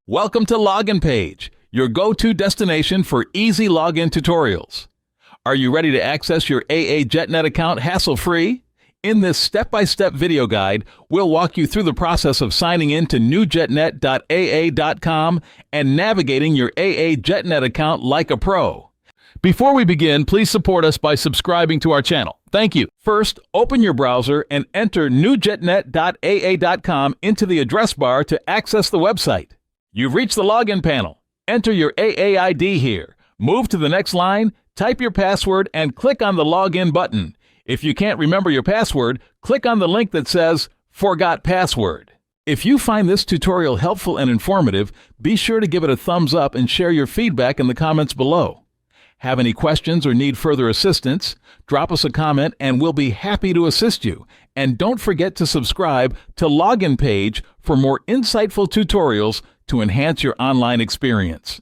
Welcome to Login Page, your go-to destination for easy login tutorials. Are you ready to access your AA Jetnet account hassle-free? In this step-by-step video guide, we'll walk you through the process of signing in to NewJetnet AA.com and navigating your AA Jetnet account like a pro. Before we begin, please support us by subscribing to our channel. Thank you. First, open your browser and enter NewJetnet AA.com into the address bar to access the website. You've reached the login panel. Enter your AA ID here. Move to the next line, type your password, and click on the Login button. If you can't remember your password, click on the link that says Forgot Password. If you find this tutorial helpful and informative, be sure to give it a thumbs up and share your feedback in the comments below. Have any questions or need further assistance? Drop us a comment and we'll be happy to assist you. And don't forget to subscribe to Login Page for more insightful tutorials to enhance your online experience.